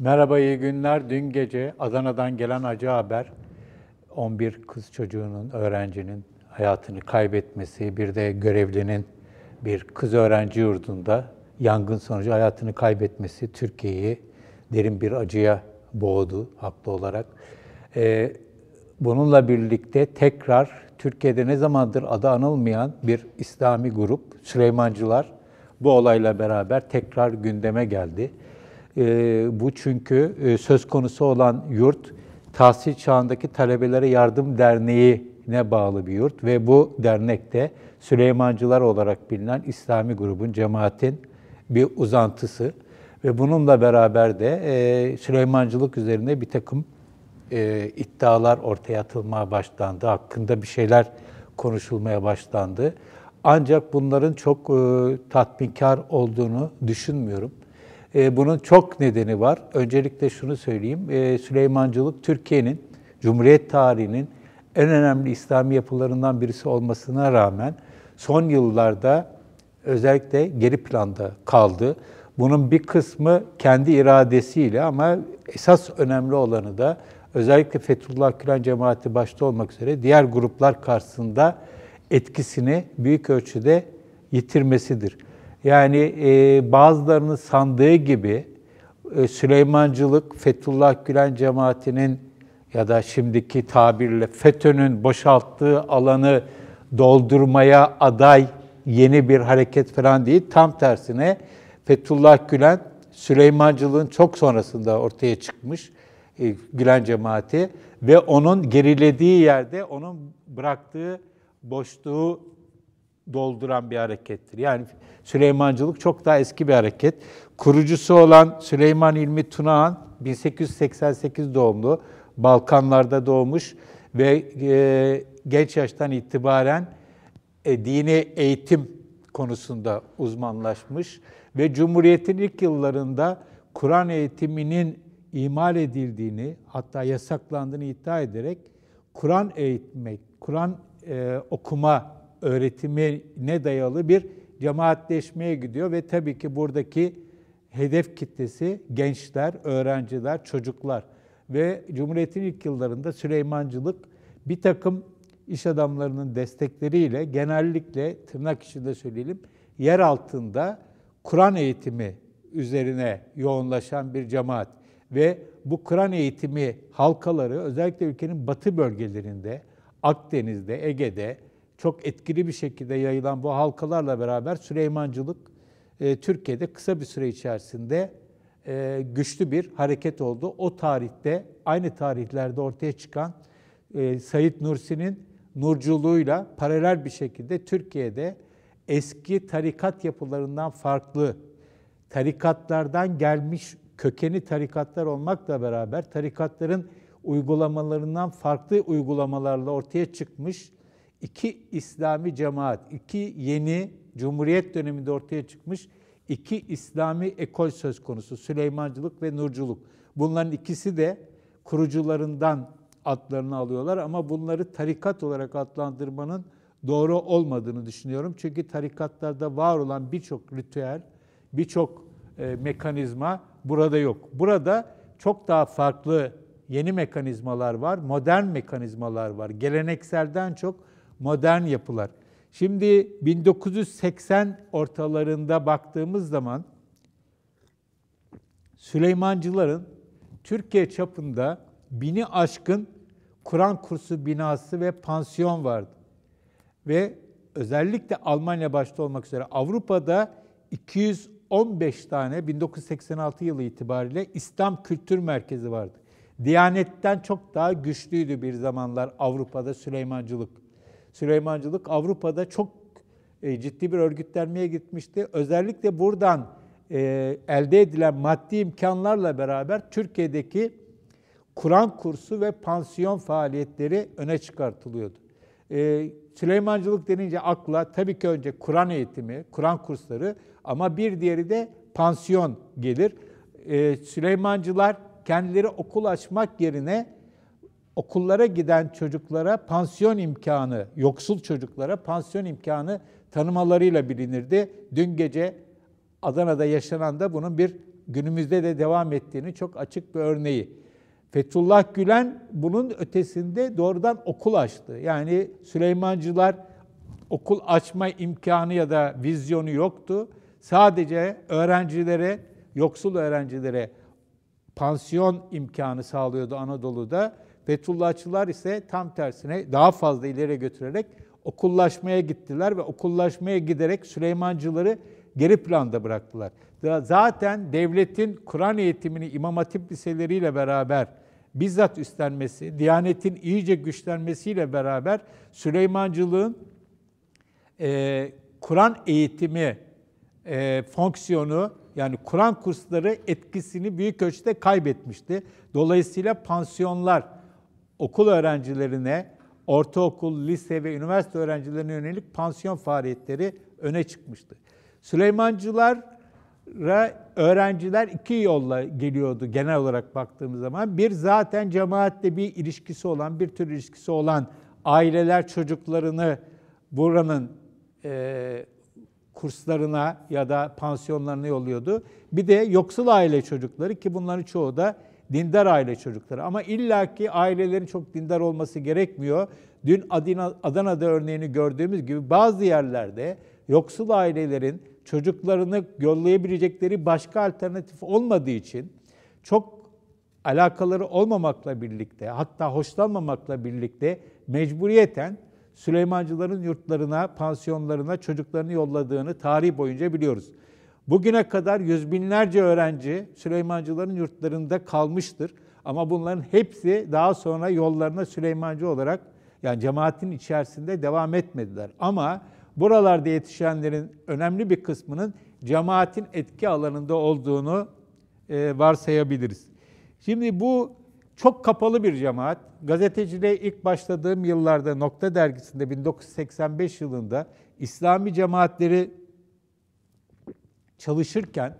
Merhaba, iyi günler. Dün gece Adana'dan gelen acı haber, 11 kız çocuğunun, öğrencinin hayatını kaybetmesi, bir de görevlinin bir kız öğrenci yurdunda yangın sonucu hayatını kaybetmesi Türkiye'yi derin bir acıya boğdu haklı olarak. Bununla birlikte tekrar Türkiye'de ne zamandır adı anılmayan bir İslami grup, Süleymancılar, bu olayla beraber tekrar gündeme geldi. Bu çünkü söz konusu olan yurt, tahsil çağındaki talebelere yardım derneğine bağlı bir yurt ve bu dernekte Süleymancılar olarak bilinen İslami grubun, cemaatin bir uzantısı ve bununla beraber de Süleymancılık üzerine bir takım iddialar ortaya atılmaya başlandı, hakkında bir şeyler konuşulmaya başlandı. Ancak bunların çok tatminkar olduğunu düşünmüyorum. Bunun çok nedeni var. Öncelikle şunu söyleyeyim, Süleymancılık Türkiye'nin, Cumhuriyet tarihinin en önemli İslami yapılarından birisi olmasına rağmen son yıllarda özellikle geri planda kaldı. Bunun bir kısmı kendi iradesiyle ama esas önemli olanı da özellikle Fethullah Gülen cemaati başta olmak üzere diğer gruplar karşısında etkisini büyük ölçüde yitirmesidir. Yani bazılarının sandığı gibi Süleymancılık, Fethullah Gülen cemaatinin ya da şimdiki tabirle FETÖ'nün boşalttığı alanı doldurmaya aday yeni bir hareket falan değil. Tam tersine Fethullah Gülen, Süleymancılığın çok sonrasında ortaya çıkmış Gülen cemaati ve onun gerilediği yerde onun bıraktığı boşluğu dolduran bir harekettir. Yani Süleymancılık çok daha eski bir hareket. Kurucusu olan Süleyman İlmi Tunahan 1888 doğumlu, Balkanlarda doğmuş ve genç yaştan itibaren dini eğitim konusunda uzmanlaşmış ve Cumhuriyet'in ilk yıllarında Kur'an eğitiminin ihmal edildiğini, hatta yasaklandığını iddia ederek Kur'an eğitmek, Kur'an okuma öğretimine dayalı bir cemaatleşmeye gidiyor ve tabii ki buradaki hedef kitlesi gençler, öğrenciler, çocuklar. Ve Cumhuriyet'in ilk yıllarında Süleymancılık bir takım iş adamlarının destekleriyle genellikle tırnak içinde söyleyelim, yer altında Kur'an eğitimi üzerine yoğunlaşan bir cemaat. Ve bu Kur'an eğitimi halkaları özellikle ülkenin batı bölgelerinde, Akdeniz'de, Ege'de çok etkili bir şekilde yayılan bu halkalarla beraber Süleymancılık Türkiye'de kısa bir süre içerisinde güçlü bir hareket oldu. O tarihte, aynı tarihlerde ortaya çıkan Said Nursi'nin nurculuğuyla paralel bir şekilde Türkiye'de eski tarikat yapılarından farklı, tarikatlardan gelmiş kökeni tarikatlar olmakla beraber tarikatların uygulamalarından farklı uygulamalarla ortaya çıkmış iki İslami cemaat, iki yeni Cumhuriyet döneminde ortaya çıkmış iki İslami ekol söz konusu. Süleymancılık ve Nurculuk. Bunların ikisi de kurucularından adlarını alıyorlar ama bunları tarikat olarak adlandırmanın doğru olmadığını düşünüyorum. Çünkü tarikatlarda var olan birçok ritüel, birçok mekanizma burada yok. Burada çok daha farklı yeni mekanizmalar var, modern mekanizmalar var. Gelenekselden çok modern yapılar. Şimdi 1980 ortalarında baktığımız zaman Süleymancıların Türkiye çapında 1000'i aşkın Kur'an kursu binası ve pansiyon vardı. Ve özellikle Almanya başta olmak üzere Avrupa'da 215 tane 1986 yılı itibariyle İslam Kültür Merkezi vardı. Diyanet'ten çok daha güçlüydü bir zamanlar Avrupa'da Süleymancılık. Süleymancılık Avrupa'da çok ciddi bir örgütlenmeye gitmişti. Özellikle buradan elde edilen maddi imkanlarla beraber Türkiye'deki Kur'an kursu ve pansiyon faaliyetleri öne çıkartılıyordu. Süleymancılık denince akla tabii ki önce Kur'an eğitimi, Kur'an kursları ama bir diğeri de pansiyon gelir. Süleymancılar kendileri okul açmak yerine okullara giden çocuklara pansiyon imkanı, yoksul çocuklara pansiyon imkanı tanımalarıyla bilinirdi. Dün gece Adana'da yaşanan da bunun bir günümüzde de devam ettiğini çok açık bir örneği. Fethullah Gülen bunun ötesinde doğrudan okul açtı. Yani Süleymancılar okul açma imkanı ya da vizyonu yoktu. Sadece öğrencilere, yoksul öğrencilere pansiyon imkanı sağlıyordu Anadolu'da. Fethullahçılar ise tam tersine daha fazla ileri götürerek okullaşmaya gittiler ve okullaşmaya giderek Süleymancıları geri planda bıraktılar. Zaten devletin Kur'an eğitimini İmam Hatip liseleriyle beraber bizzat üstlenmesi, Diyanet'in iyice güçlenmesiyle beraber Süleymancılığın Kur'an eğitimi fonksiyonu, yani Kur'an kursları etkisini büyük ölçüde kaybetmişti. Dolayısıyla pansiyonlar okul öğrencilerine, ortaokul, lise ve üniversite öğrencilerine yönelik pansiyon faaliyetleri öne çıkmıştı. Süleymancılara öğrenciler iki yolla geliyordu genel olarak baktığımız zaman. Bir, zaten cemaatle bir ilişkisi olan, bir tür ilişkisi olan aileler çocuklarını buranın kurslarına ya da pansiyonlarına yolluyordu. Bir de yoksul aile çocukları, ki bunların çoğu da dindar aile çocukları. Ama illaki ailelerin çok dindar olması gerekmiyor. Dün Adana'da örneğini gördüğümüz gibi bazı yerlerde yoksul ailelerin çocuklarını yollayabilecekleri başka alternatif olmadığı için, çok alakaları olmamakla birlikte, hatta hoşlanmamakla birlikte mecburiyeten Süleymancıların yurtlarına, pansiyonlarına çocuklarını yolladığını tarih boyunca biliyoruz. Bugüne kadar yüz binlerce öğrenci Süleymancıların yurtlarında kalmıştır. Ama bunların hepsi daha sonra yollarına Süleymancı olarak, yani cemaatin içerisinde devam etmediler. Ama buralarda yetişenlerin önemli bir kısmının cemaatin etki alanında olduğunu varsayabiliriz. Şimdi bu çok kapalı bir cemaat. Gazeteciliğe ilk başladığım yıllarda Nokta Dergisi'nde 1985 yılında İslami cemaatleri çalışırken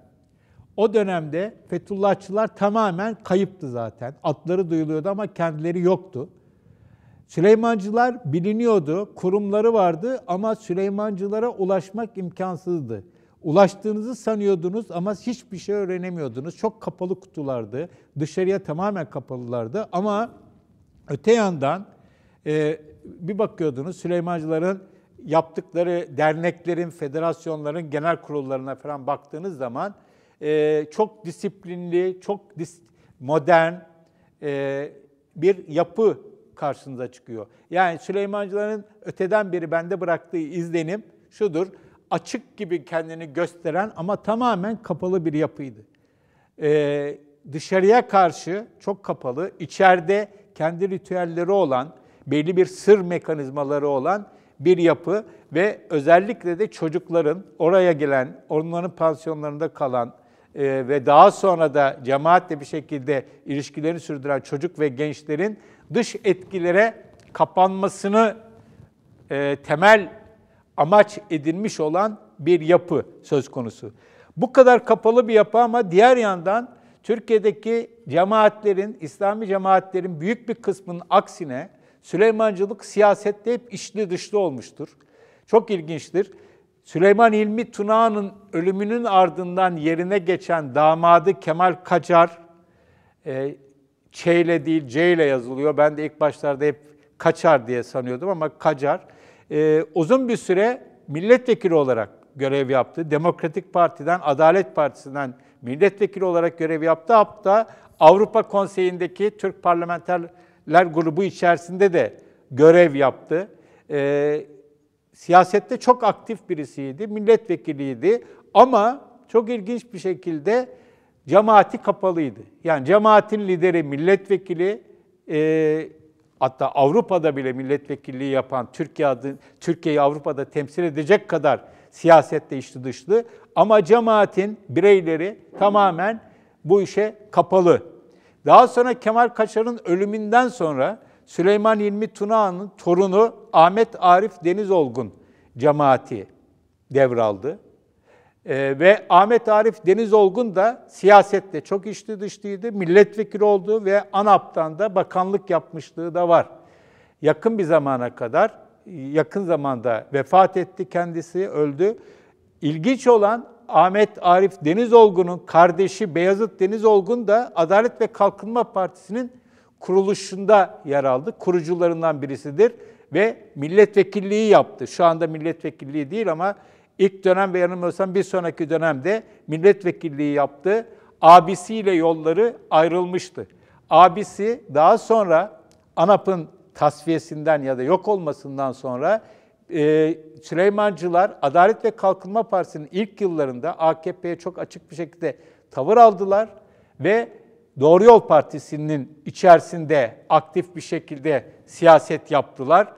o dönemde Fethullahçılar tamamen kayıptı zaten. Adları duyuluyordu ama kendileri yoktu. Süleymancılar biliniyordu, kurumları vardı ama Süleymancılara ulaşmak imkansızdı. Ulaştığınızı sanıyordunuz ama hiçbir şey öğrenemiyordunuz. Çok kapalı kutulardı, dışarıya tamamen kapalılardı ama öte yandan bir bakıyordunuz Süleymancıların yaptıkları derneklerin, federasyonların genel kurullarına falan baktığınız zaman çok disiplinli, çok modern bir yapı karşınıza çıkıyor. Yani Süleymancıların öteden beri bende bıraktığı izlenim şudur: açık gibi kendini gösteren ama tamamen kapalı bir yapıydı. Dışarıya karşı çok kapalı, içeride kendi ritüelleri olan, belli bir sır mekanizmaları olan bir yapı ve özellikle de çocukların oraya gelen, onların pansiyonlarında kalan ve daha sonra da cemaatle bir şekilde ilişkilerini sürdüren çocuk ve gençlerin dış etkilere kapanmasını temel amaç edilmiş olan bir yapı söz konusu. Bu kadar kapalı bir yapı ama diğer yandan Türkiye'deki cemaatlerin, İslami cemaatlerin büyük bir kısmının aksine Süleymancılık siyasette hep içli dışlı olmuştur. Çok ilginçtir. Süleyman Hilmi Tunağan'ın ölümünün ardından yerine geçen damadı Kemal Kacar, Ç ile değil C ile yazılıyor. Ben de ilk başlarda hep Kaçar diye sanıyordum ama Kacar. Uzun bir süre milletvekili olarak görev yaptı. Demokratik Parti'den, Adalet Partisi'nden milletvekili olarak görev yaptı. Hatta Avrupa Konseyi'ndeki Türk Parlamenterler Grubu içerisinde de görev yaptı. Siyasette çok aktif birisiydi, milletvekiliydi ama çok ilginç bir şekilde cemaati kapalıydı. Yani cemaatin lideri milletvekili, hatta Avrupa'da bile milletvekilliği yapan, Türkiye'yi Avrupa'da temsil edecek kadar siyasette içli dışlı ama cemaatin bireyleri tamamen bu işe kapalı. Daha sonra Kemal Kaçar'ın ölümünden sonra Süleyman Hilmi Tunağan'ın torunu Ahmet Arif Denizolgun cemaati devraldı. Ve Ahmet Arif Denizolgun da siyasette çok içli dışlıydı, milletvekili oldu ve ANAP'tan da bakanlık yapmışlığı da var. Yakın bir zamana kadar, yakın zamanda vefat etti kendisi, öldü. İlginç olan Ahmet Arif Denizolgun'un kardeşi Beyazıt Denizolgun da Adalet ve Kalkınma Partisi'nin kuruluşunda yer aldı. Kurucularından birisidir ve milletvekilliği yaptı. Şu anda milletvekilliği değil ama ilk dönem ve yanılmıyorsam bir sonraki dönemde milletvekilliği yaptı. Abisiyle yolları ayrılmıştı. Abisi daha sonra ANAP'ın tasfiyesinden ya da yok olmasından sonra Süleymancılar Adalet ve Kalkınma Partisi'nin ilk yıllarında AKP'ye çok açık bir şekilde tavır aldılar ve Doğru Yol Partisi'nin içerisinde aktif bir şekilde siyaset yaptılar.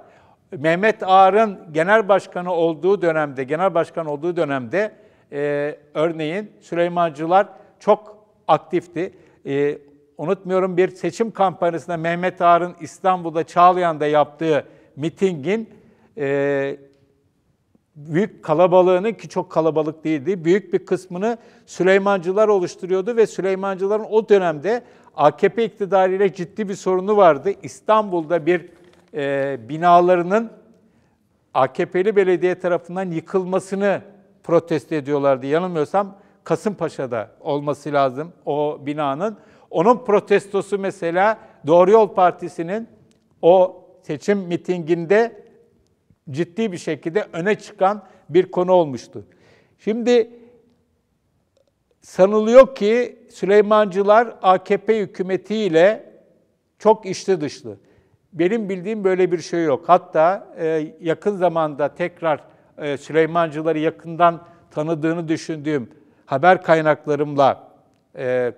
Mehmet Ağar'ın genel başkan olduğu dönemde örneğin Süleymancılar çok aktifti. Unutmuyorum, bir seçim kampanyasında Mehmet Ağar'ın İstanbul'da Çağlayan'da yaptığı mitingin büyük kalabalığını, ki çok kalabalık değildi, büyük bir kısmını Süleymancılar oluşturuyordu ve Süleymancıların o dönemde AKP iktidarıyla ciddi bir sorunu vardı. İstanbul'da bir binalarının AKP'li belediye tarafından yıkılmasını protesto ediyorlardı. Yanılmıyorsam Kasımpaşa'da olması lazım o binanın. Onun protestosu mesela Doğru Yol Partisi'nin o seçim mitinginde ciddi bir şekilde öne çıkan bir konu olmuştu. Şimdi sanılıyor ki Süleymancılar AKP hükümetiyle çok içli dışlı. Benim bildiğim böyle bir şey yok. Hatta yakın zamanda tekrar Süleymancıları yakından tanıdığını düşündüğüm haber kaynaklarımla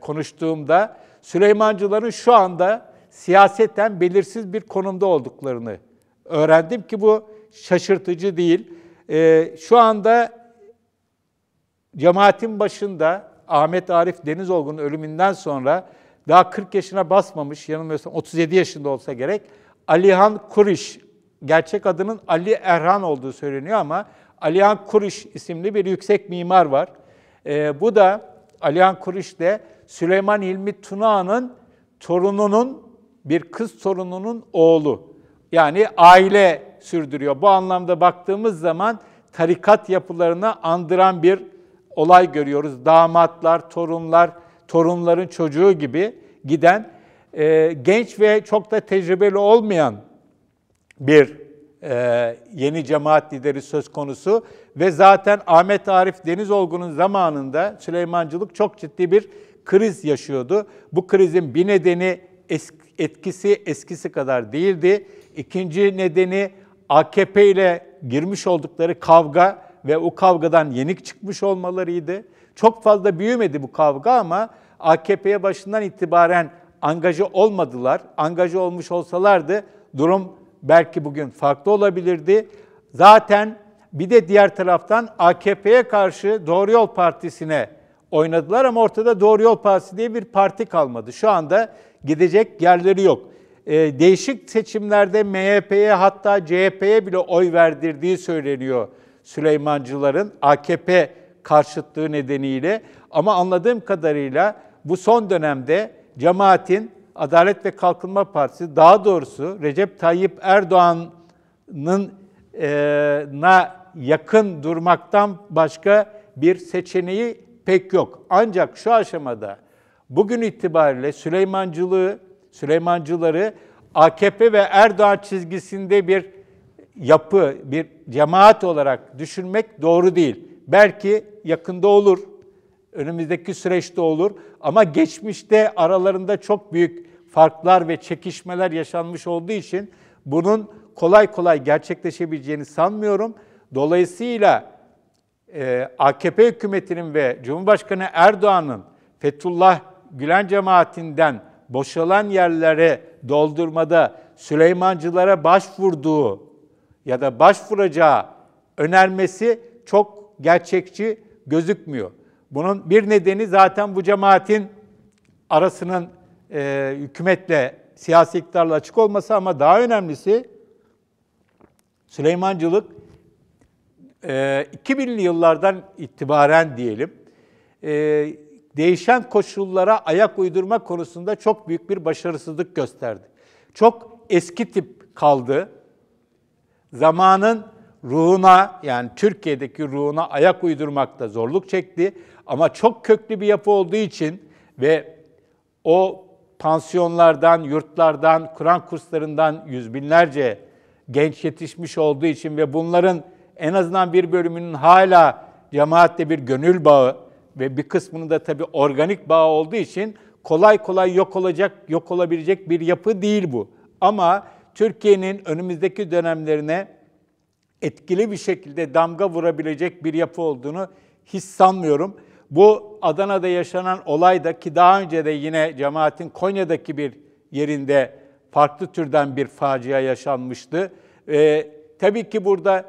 konuştuğumda Süleymancıların şu anda siyaseten belirsiz bir konumda olduklarını öğrendim ki bu şaşırtıcı değil. Şu anda cemaatin başında Ahmet Arif Denizolgun'un ölümünden sonra daha 40 yaşına basmamış, yanılmıyorsam 37 yaşında olsa gerek, Alihan Kuriş, gerçek adının Ali Erhan olduğu söyleniyor ama Alihan Kuriş isimli bir yüksek mimar var. Bu da Alihan Kuriş de Süleyman Hilmi Tunağan'ın torununun, bir kız torununun oğlu. Yani aile sürdürüyor. Bu anlamda baktığımız zaman tarikat yapılarına andıran bir olay görüyoruz. Damatlar, torunlar, torunların çocuğu gibi giden genç ve çok da tecrübeli olmayan bir yeni cemaat lideri söz konusu ve zaten Ahmet Arif Denizolgun'un zamanında Süleymancılık çok ciddi bir kriz yaşıyordu. Bu krizin bir nedeni etkisi eskisi kadar değildi. İkinci nedeni AKP ile girmiş oldukları kavga ve o kavgadan yenik çıkmış olmalarıydı. Çok fazla büyümedi bu kavga ama AKP'ye başından itibaren angaja olmadılar. Angaja olmuş olsalardı durum belki bugün farklı olabilirdi. Zaten bir de diğer taraftan AKP'ye karşı Doğru Yol Partisi'ne oynadılar ama ortada Doğru Yol Partisi diye bir parti kalmadı. Şu anda gidecek yerleri yok. Değişik seçimlerde MHP'ye hatta CHP'ye bile oy verdirdiği söyleniyor Süleymancıların AKP karşıtlığı nedeniyle. Ama anladığım kadarıyla bu son dönemde cemaatin Adalet ve Kalkınma Partisi, daha doğrusu Recep Tayyip Erdoğan'ın yakın durmaktan başka bir seçeneği pek yok. Ancak şu aşamada bugün itibariyle Süleymancıları AKP ve Erdoğan çizgisinde bir yapı, bir cemaat olarak düşünmek doğru değil. Belki yakında olur, önümüzdeki süreçte olur ama geçmişte aralarında çok büyük farklar ve çekişmeler yaşanmış olduğu için bunun kolay kolay gerçekleşebileceğini sanmıyorum. Dolayısıyla AKP hükümetinin ve Cumhurbaşkanı Erdoğan'ın Fethullah Gülen cemaatinden boşalan yerlere doldurmada Süleymancılara başvurduğu ya da başvuracağı önermesi çok gerçekçi gözükmüyor. Bunun bir nedeni zaten bu cemaatin arasının hükümetle, siyasi iktidarla açık olması ama daha önemlisi Süleymancılık 2000'li yıllardan itibaren diyelim değişen koşullara ayak uydurma konusunda çok büyük bir başarısızlık gösterdi. Çok eski tip kaldı. Zamanın ruhuna, yani Türkiye'deki ruhuna ayak uydurmakta zorluk çekti. Ama çok köklü bir yapı olduğu için ve o pansiyonlardan, yurtlardan, Kur'an kurslarından yüz binlerce genç yetişmiş olduğu için ve bunların en azından bir bölümünün hala cemaatle bir gönül bağı ve bir kısmının da tabii organik bağ olduğu için kolay kolay yok olabilecek bir yapı değil bu. Ama Türkiye'nin önümüzdeki dönemlerine etkili bir şekilde damga vurabilecek bir yapı olduğunu hiç sanmıyorum. Bu Adana'da yaşanan olay da, ki daha önce de yine cemaatin Konya'daki bir yerinde farklı türden bir facia yaşanmıştı. Tabii ki burada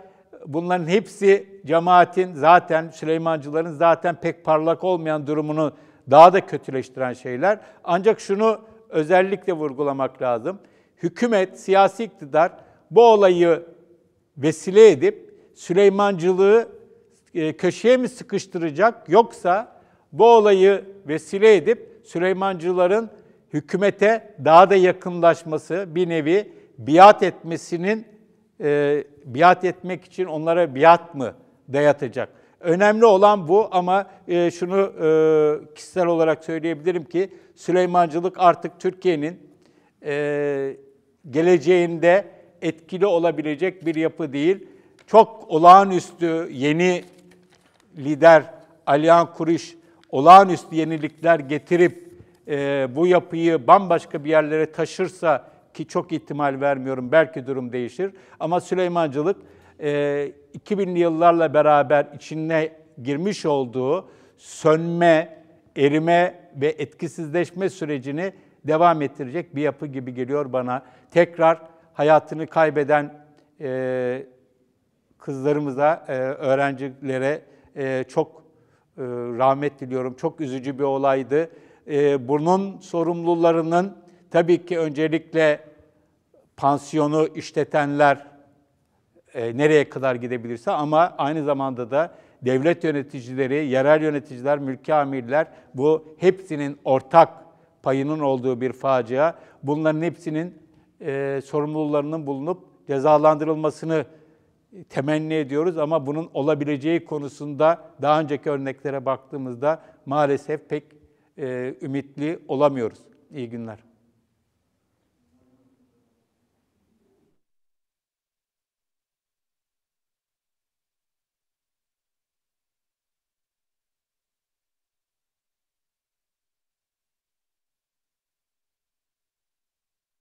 bunların hepsi cemaatin zaten, Süleymancıların zaten pek parlak olmayan durumunu daha da kötüleştiren şeyler. Ancak şunu özellikle vurgulamak lazım. Hükümet, siyasi iktidar bu olayı vesile edip Süleymancılığı köşeye mi sıkıştıracak, yoksa bu olayı vesile edip Süleymancıların hükümete daha da yakınlaşması, bir nevi biat etmek için onlara biat mı dayatacak? Önemli olan bu, ama şunu kişisel olarak söyleyebilirim ki Süleymancılık artık Türkiye'nin geleceğinde etkili olabilecek bir yapı değil. Çok olağanüstü yeni lider Aliyan Kuruş olağanüstü yenilikler getirip bu yapıyı bambaşka bir yerlere taşırsa, ki çok ihtimal vermiyorum, belki durum değişir. Ama Süleymancılık 2000'li yıllarla beraber içine girmiş olduğu sönme, erime ve etkisizleşme sürecini devam ettirecek bir yapı gibi geliyor bana. Tekrar hayatını kaybeden kızlarımıza, öğrencilere çok rahmet diliyorum. Çok üzücü bir olaydı. Bunun sorumlularının tabii ki öncelikle pansiyonu işletenler nereye kadar gidebilirse, ama aynı zamanda da devlet yöneticileri, yerel yöneticiler, mülki amirler, bu hepsinin ortak payının olduğu bir facia. Bunların hepsinin sorumlularının bulunup cezalandırılmasını temenni ediyoruz, ama bunun olabileceği konusunda daha önceki örneklere baktığımızda maalesef pek ümitli olamıyoruz. İyi günler.